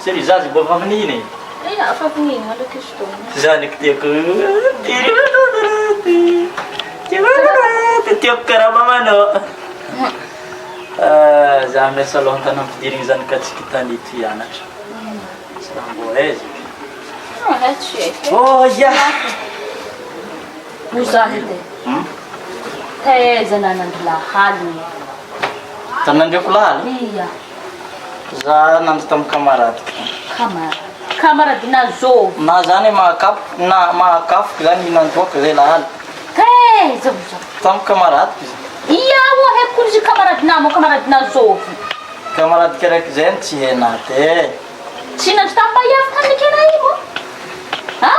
Sery zazy mbô fa mininy. Afa mininy ada kisto. Zany tiako. Tiako karaha mamanao. Za miasa alohan-tany ampidirigny zany ka tsy kitanito hianatra. Tsy raha mbô aiza. Oh ya. Muzahide. Teza nanandla hali. Tanandriako lahaly. Iya. Za nandro tamin'ny kamaradiko. Kamarady nazo. Na zany mahakapoka zany hinandoaka zay lahaly. Teza uza. Tamin'ny kamaradiko izy. Iya wo hekolo zy kamarady namo kamarady nazo. Kamaradiko raiky zay tsy henate. Tsy nandro tampaiavy tany kena imo. Ha?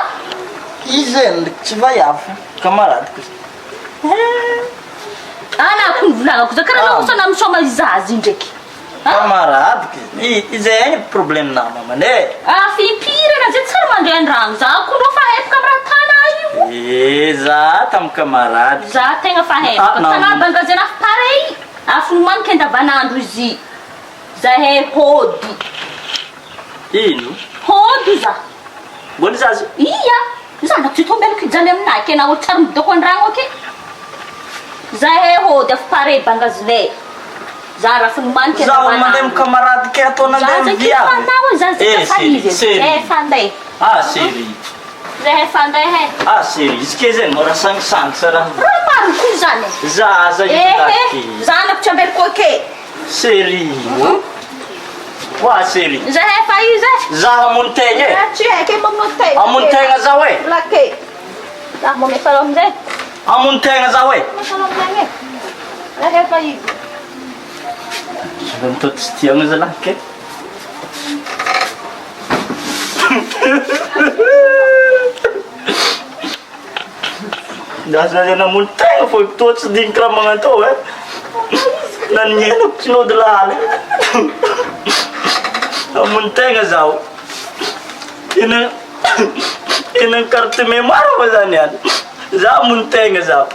Izy tsy vaiavy kamaradiko izy. Ana kun vulagnako za karaha usana misoma izazy ndraiky. Kamaradiko izy. Izay any problème na mamane. Fimpirana zay tsara mandray andragno za kun ro fa hepy kamarady tana io. Za tamin'ny kamarady. Za tegna fa hepy. Tanabanga zay na parei. Afony manky andavanandro izy. Zahay hôdy. Ino? Hôdy za. Mbona zazy? Iya. Za tsy tombelako ijany aminahy kena olo tsara midoko andragno aky. Zahay hôdy afo parei bangazinay. Za rafony manky andavanandro. Za mandeha kamarady ke ataonandeha miviavy. Za fa izy. Fanday. Sery. Zahay fanday he. Sery. Izy ke zany mora sangisangy raha. Raha mariko zany. Za izy. Zanako tsy ambelako aky. Sery. Wa Sery. Zahay fa izy. Za hamono tegna e. Tsy haiko mamono tegna. Hamono tegna za hoe. Lake. Za hamono fa amizay. Hamono tegna za hoe. Zahay fa izy. Vamos todos tiangos lá, que? Dasar na montanha foi todos de encramangan to, eh? Nannya no de lá, a montanha zau. Ina kartu memar mazanian. Za montanha zau.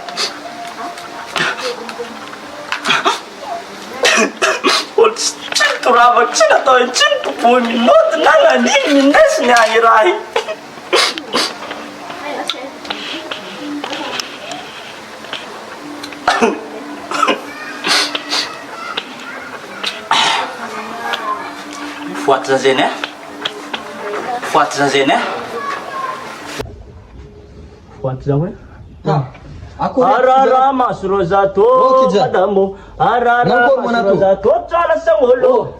Turava cina to cin pupu minut nanga di mindes nyanyirai. Fuat zazene. Fuat zazene. Fuat zawe. Aku Arara mas rozato madamu arara mas rozato cala samolo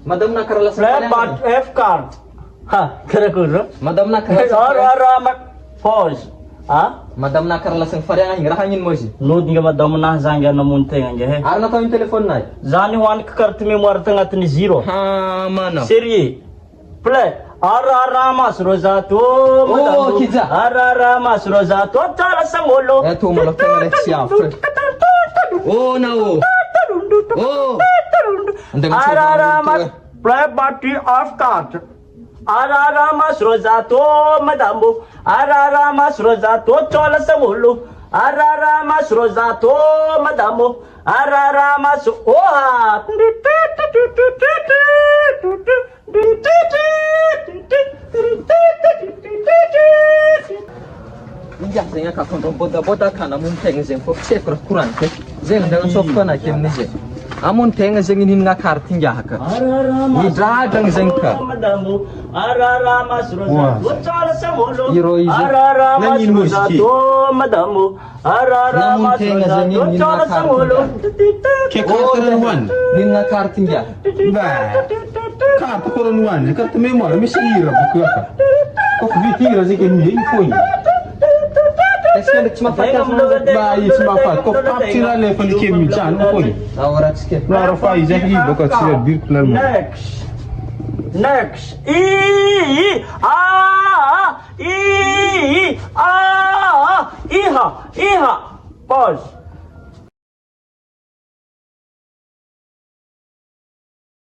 madam nak kerala Lebat F card kira-kira madam nak kerala arara mak pause madam nak kerala sang varian ang rahangin mo si nod nga madam na zanga na munteng nga he arna ko yung telefon na zani wan ka kartu memoir tanga tni zero mana seri play arara mas rozato madamu arara mas rozato cala samolo tu malak tanga siap oh no oh arara mas play party of card arara mas rozato madamu arara mas rozato cala samolo arara mas rozato madamu arara mas oha Iya, saya kakak boda-boda kana mun tenga zeng fok cek kurang ke zeng dengan sofa na kem ni zeng amun tenga zeng ini ngakar tinggal ke ni dadang zeng ka madamu arara mas rozato cala samolo Iro izi arara mas rozato madamu arara mas rozato cala samolo Ke kartuan ni ngakar tinggal ba kartuan kartu memori misira buka kok bitira zike ni foi Eskan cuma pakai bayi semafat kok kapsila level kemi chan foi awrat sikit Nara fai zaki buka sila bir plan next iha pause